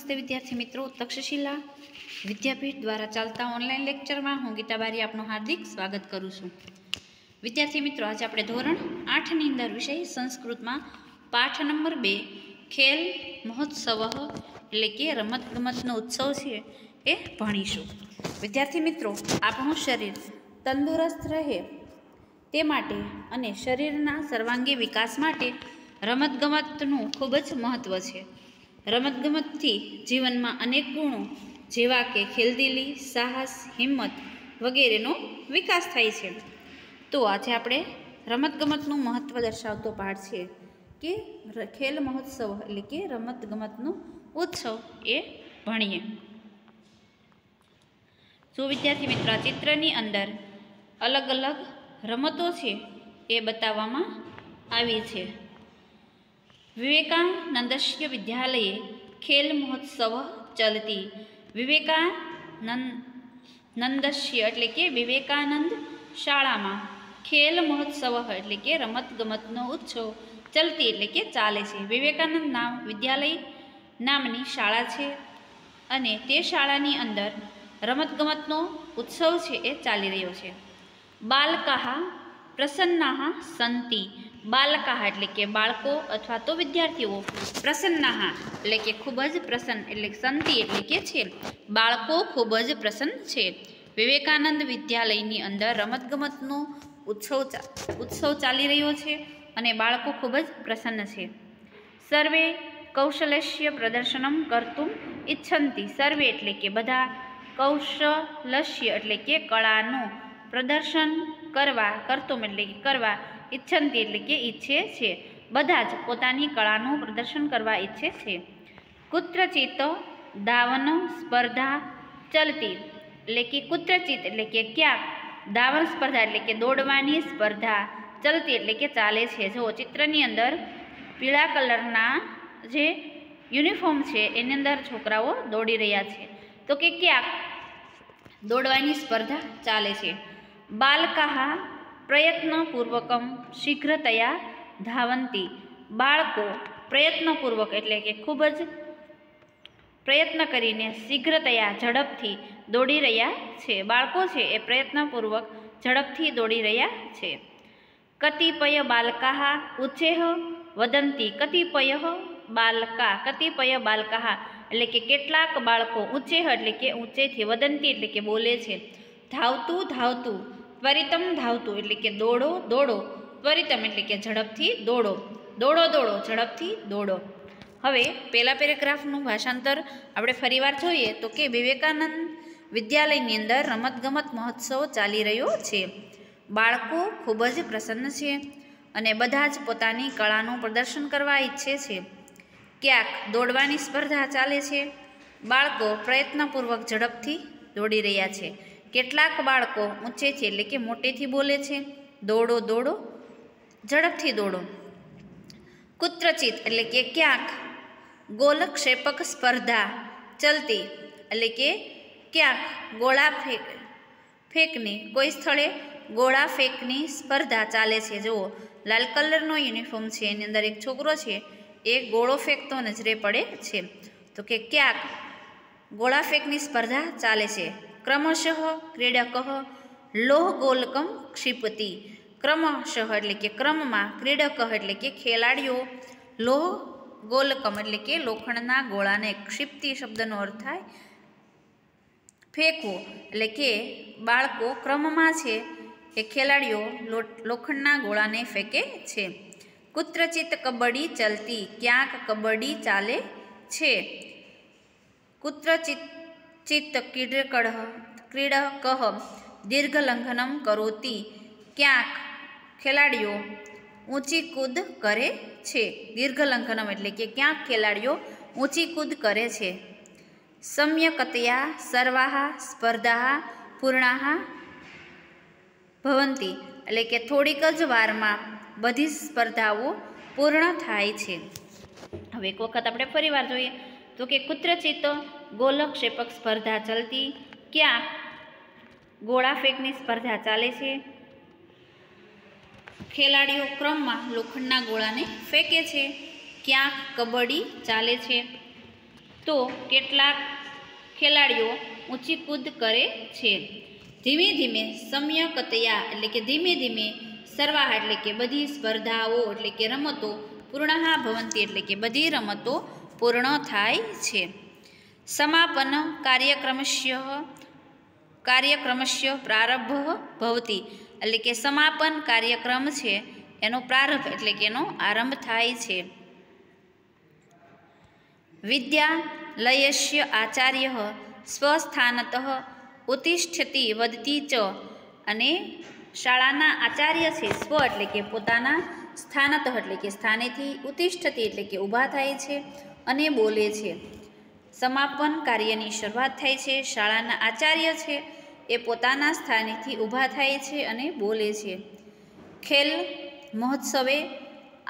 नमस्ते विद्यार्थी मित्रों, तक्षशिला विद्यापीठ द्वारा चलता ऑनलाइन लेक्चर में हूँ गीता बारी आपनु हार्दिक स्वागत करूँ छूँ। विद्यार्थी मित्रों, आज आपणे धोरण 8 नी अंदर विषय संस्कृत में पाठ नंबर 2 खेल महोत्सव एटले के रमत गमतनो उत्सव छे ए भणीशुं। विद्यार्थी मित्रों, आपणुं शरीर तंदुरस्त रहे ते माटे अने शरीरना सर्वांगी विकास माटे रमत गमतनुं खूब ज महत्व छे। रमतगमतथी जीवन में अनेक गुणों जेवा के खेलदिली, साहस, हिम्मत वगैरेनो विकास थाय छे। तो आज आपणे रमतगमतनुं महत्व दर्शावतो पाठ छे कि खेल महोत्सव एटले के रमतगमतनो उत्सव ए भणीए। जो विद्यार्थी मित्रों, चित्रनी अंदर अलग अलग रमतो छे ए बताववामां आवी छे। विवेकानंदस्य विद्यालये खेल महोत्सव चलती। विवेकानंदस्य एटले के विवेकानंद शाळा में खेल महोत्सव एटले के रमत गमतनो उत्सव चलती एटले के चाले छे। विवेकानंद नाम विद्यालय नामनी शाळा छे अने ते शाळानी अंदर रमत गमतनो उत्सव छे ए चाली रह्यो छे। बालकाः प्रसन्नाः सन्ति। बालकाः एटले के बाळको अथवा तो विद्यार्थीओ, प्रसन्नाः एटले के खूब ज प्रसन्न एटले सन्ति एटले के छे बाळको खूब ज प्रसन्न छे। विवेकानंद विद्यालयनी अंदर रमतगमतनो उत्सव चाली रह्यो छे अने बाळको खूब ज प्रसन्न छे। सर्वे कौशलस्य प्रदर्शनं कर्तुम् इच्छन्ति। सर्वे एटले के बधा, कौशलस्य एटले के कलानो, प्रदर्शन करवा, कर्तुम् एटले के करवा, इच्छन्ति एटले के इच्छे छे, बधा ज पोतानी कलानुं प्रदर्शन करवा इच्छे छे। कुत्रचित धावन स्पर्धा चलती एटले के कुत्रचित एटले के क्या, धावन स्पर्धा एटले के दौड़वानी स्पर्धा, चलती एटले के चाले छे। जो चित्रनी अंदर पीळा कलरना जे यूनिफॉर्म छे एनी अंदर छोकराओ दौड़ी रह्या छे, तो के क्या दौड़वानी स्पर्धा चाले छे। बालकाः प्रयत्नपूर्वकं शीघ्रतया धावन्ति। बाळको प्रयत्नपूर्वक एटले के खूब ज प्रयत्न करीने शीघ्रतया झड़पथी दौड़ी रह्या छे। बाळको छे ए प्रयत्नपूर्वक झड़पथी दौड़ी रह्या छे। कतिपय बालकाः ऊँचेः वदन्ति। कतिपय बालकाः एटले के केटलाक बाळको, ऊँचेः एटले के ऊँचेथी, वदन्ति एटले के बोले छे। धावतु धावतु, त्वरितं धावतु एटले के दौड़ो दौड़ो, त्वरितम एटले के झड़पथी दौड़ो, दौड़ो दौड़ो झड़पथी दौड़ो। हवे पहला पेरेग्राफनुं भाषांतर आपणे फरीवार जोईए तो के विवेकानंद विद्यालयनी अंदर रमतगमत महोत्सव चाली रह्यो छे। बाळको खूब ज प्रसन्न छे अने बधा ज पोतानी कलानुं प्रदर्शन करवा इच्छे छे। क्यांक दौड़वानी स्पर्धा चाले छे। बाळको प्रयत्नपूर्वक झड़पथी दौड़ी रह्या छे। केटलाक बाळको ऊँचेथी एटले के मोटेथी बोले छे। दौड़ो दौड़ो झड़पथी दौड़ो। कुत्रचित एटले के क्यांक गोलक्षेपक स्पर्धा चलती एटले के क्यांक गोळा फेंकनी, कोई स्थळे गोळा फेंकनी स्पर्धा चाले छे। जो लाल कलरनो यूनिफॉर्म छे एनी अंदर एक छोकरो छे ए गोळो फेंकतो नजरे पड़े छे, तो के क्यांक गोळा फेंकनी स्पर्धा चाले छे। क्रमशः क्रीडकः लोहगोलकं क्षिपति। क्रमशः एटले के क्रम में, क्रीडकः एटले के खेलाड़ीओ, लोहगोलकम एटले के लोखंडना गोळाने, क्षिपति शब्दनो अर्थ थाय फेंकवो एटले के बाळको क्रम में छे ए खेलाड़ीओ लोखंडना गोळाने फेंके छे। कुत्रचित कबड्डी चलती। क्यांक कबड्डी चाले छे। कुत्रचित क्रीडकः दीर्घलंघनं करोति। क्यांक खेलाड़ीओ ऊँची कूद करे छे। दीर्घलंघनम एटले के क्यांक खेलाड़ीओ ऊँची कूद करे छे। सम्यकतया सर्वाः स्पर्धाः पूर्णाः भवन्ति एटले के थोड़ीक ज वारमां बधी स्पर्धाओ पूर्ण थाय छे। हवे एक वखत आपणे फरीवार जोईए तो के कुत्रचित गोलक्षेपक स्पर्धा चलती। क्या गोळा फेंकनी स्पर्धा चाले छे। खेलाड़ीओ क्रम में लोखंडना गोळाने फेंके छे। क्यांक कबड्डी चाले छे। તો કેટલાક ખેલાડીઓ ઊંચી કૂદ કરે છે. ધીમે ધીમે સમ્યકતયા એટલે કે ધીમે ધીમે સર્વાહ એટલે કે બધી સ્પર્ધાઓ એટલે કે રમતો પૂર્ણઃ ભવંતી એટલે કે બધી રમતો પૂર્ણ થાય છે. સમાપન કાર્યક્રમસ્ય પ્રારંભ ભવતી એટલે કે સમાપન કાર્યક્રમ છે એનો પ્રારંભ એટલે કે એનો આરંભ થાય છે. વિદ્યાલયસ્ય આચાર્ય સ્વસ્થાનતઃ ઉત્તિષ્ઠતિ વદતી ચ અને શાળાના આચાર્ય છે સ્વ એટલે કે પોતાના સ્થાનતઃ એટલે કે સ્થાનેથી ઉત્તિષ્ઠતિ એટલે કે ઊભા થાય છે અને બોલે છે. સમાપન કાર્યની શરૂઆત થાય છે. શાળાના આચાર્ય છે એ પોતાના સ્થાનેથી ઊભા થાય છે અને બોલે છે. ખેલ મહોત્સવે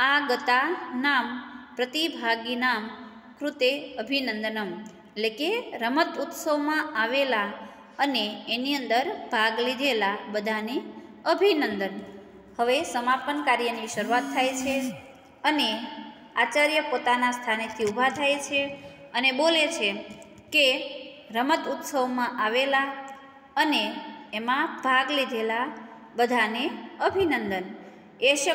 આગતા નામ પ્રતિભાગીનામ કૃતે અભિનંદનમ એટલે કે રમત ઉત્સવમાં આવેલા અને એની અંદર ભાગ લીધેલા બધાને અભિનંદન. હવે સમાપન કાર્યની શરૂઆત થાય છે અને આચાર્ય પોતાના સ્થાનેથી ઊભા થાય છે અને બોલે છે કે રમત ઉત્સવમાં આવેલા અને એમાં ભાગ લીધેલા બધાને અભિનંદન. એષ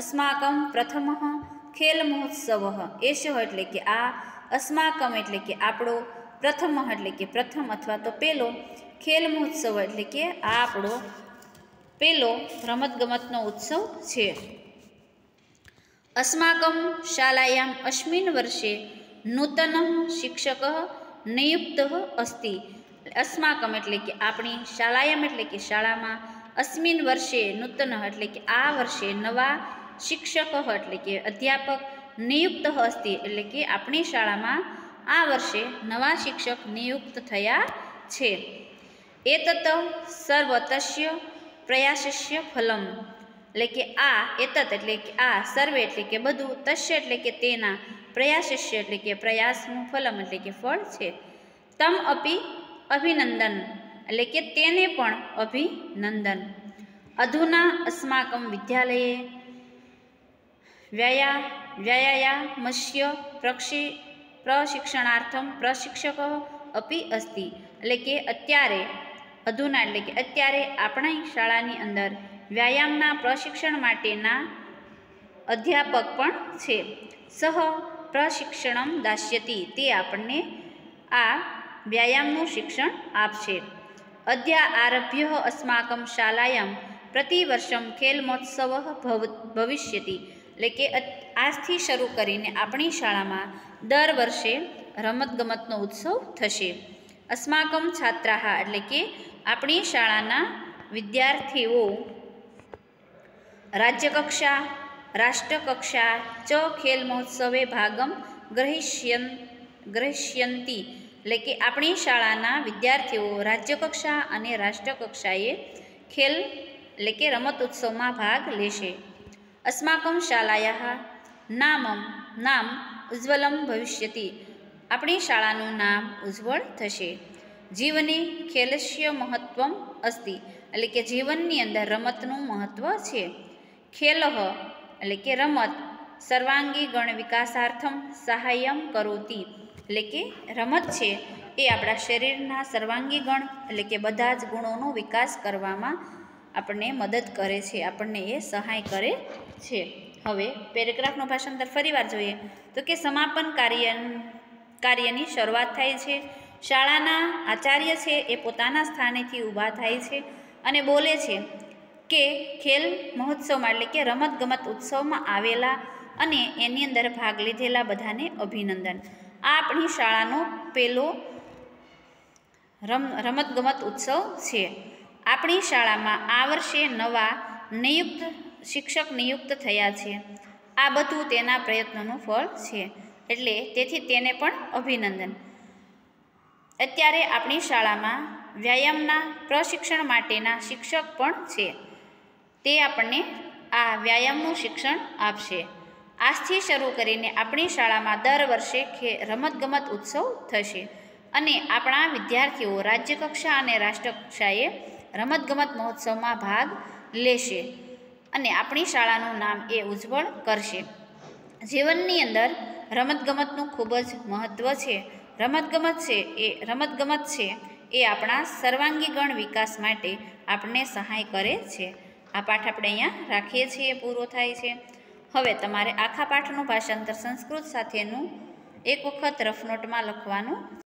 અસ્માકમ પ્રથમ ખેલ મહોત્સવ. એષ એટલે કે આ, અસ્માકમ એટલે કે આપણો, પ્રથમ એટલે કે પ્રથમ અથવા તો પેલો, ખેલ મહોત્સવ એટલે કે આ આપણો પેલો રમતગમતનો ઉત્સવ છે. અસ્માકમ શાલાયામ અસ્મિન વર્ષે નૂતન શિક્ષક નિયુક્ત અસ્તિ. અસ્માકમ એટલે કે આપણી, શાલાયામ એટલે કે શાળામાં, અસ્મિન વર્ષે નૂતન એટલે કે આ વર્ષે, નવા, શિક્ષક એટલે કે અધ્યાપક, નિયુક્ત અસ્તિ એટલે કે આપણી શાળામાં આ વર્ષે નવા શિક્ષક નિયુક્ત થયા છે. એતત સર્વતસ્ય પ્રયાસસ્ય ફલમ એટલે કે આ, એતત એટલે કે આ, સર્વે એટલે કે બધું, તસ્ય એટલે કે તેના, પ્રયાસસ્ય એટલે કે પ્રયાસનું, ફલમ એટલે કે ફળ છે. તમ અપી અભિનંદન એટલે કે તેને પણ અભિનંદન. અધુના અસ્માકમ વિદ્યાલયે વ્યાયામસ્ય પ્રશિક્ષણાર્થમ પ્રશિક્ષક અપી અસ્તિ એટલે કે અત્યારે, અધુના એટલે કે અત્યારે આપણી શાળાની અંદર વ્યાયામના પ્રશિક્ષણ માટેના અધ્યાપક પણ છે. સહ પ્રશિક્ષણમ દાસ્યતિ તે આપણને આ વ્યાયામનું શિક્ષણ આપશે. અદ્ય આરભ્ય અસ્માકમ શાલાયામ પ્રતિવર્ષમ ખેલ મહોત્સવ ભવિષ્યતિ એટલે કે આજથી શરૂ કરીને આપણી શાળામાં દર વર્ષે રમતગમતનો ઉત્સવ થશે. અસ્માકમ છાત્રાહ એટલે કે આપણી શાળાના વિદ્યાર્થીઓ રાજ્યકક્ષા, રાષ્ટ્રકક્ષા ચ ખેલ મહોત્સવે ભાગમ ગ્રહિષ્યંતિ એટલે કે આપણી શાળાના વિદ્યાર્થીઓ રાજ્યકક્ષા અને રાષ્ટ્રકક્ષાએ ખેલ એટલે કે રમત ઉત્સવમાં ભાગ લેશે. અસ્માકમ શાલાયાઃ નામ ઉજ્જવલમ ભવિષ્યતિ આપણી શાળાનું નામ ઉજ્જવળ થશે. જીવને ખેલસ્ય મહત્વમ અસ્તિ એટલે કે જીવનની અંદર રમતનું મહત્વ છે. ખેલઃ એટલે કે રમત સર્વાંગી ગણ વિકાસાર્થમ સહાયમ કરોતિ એટલે કે રમત છે એ આપણા શરીરના સર્વાંગી ગણ એટલે કે બધા જ ગુણોનો વિકાસ કરવામાં આપણને મદદ કરે છે, આપણને એ સહાય કરે છે. હવે પેરેગ્રાફનું ભાષાંતર ફરીવાર જોઈએ તો કે સમાપન કાર્યની શરૂઆત થાય છે. શાળાના આચાર્ય છે એ પોતાના સ્થાનેથી ઊભા થાય છે અને બોલે છે કે ખેલ મહોત્સવમાં એટલે કે રમતગમત ઉત્સવમાં આવેલા અને એની અંદર ભાગ લીધેલા બધાને અભિનંદન. આ આપણી શાળાનો પહેલો રમતગમત ઉત્સવ છે. આપણી શાળામાં આ વર્ષે નવા શિક્ષક નિયુક્ત થયા છે. આ બધું તેના પ્રયત્નોનું ફળ છે એટલે તેથી તેને પણ અભિનંદન. અત્યારે આપણી શાળામાં વ્યાયામના પ્રશિક્ષણ માટેના શિક્ષક પણ છે. તે આપણને આ વ્યાયામનું શિક્ષણ આપશે. આજથી શરૂ કરીને આપણી શાળામાં દર વર્ષે રમતગમત ઉત્સવ થશે અને આપણા વિદ્યાર્થીઓ રાજ્યકક્ષા અને રાષ્ટ્રકક્ષાએ રમતગમત મહોત્સવમાં ભાગ લેશે અને આપણી શાળાનું નામ એ ઉજ્જવળ કરશે. જીવનની અંદર રમતગમતનું ખૂબ જ મહત્ત્વ છે. રમતગમત છે એ આપણા સર્વાંગીગણ વિકાસ માટે આપણને સહાય કરે છે. આ પાઠ આપણે અહીંયા રાખીએ છીએ, પૂરો થાય છે. હવે તમારે આખા પાઠનું ભાષાંતર સંસ્કૃત સાથેનું એક વખત રફ નોટમાં લખવાનું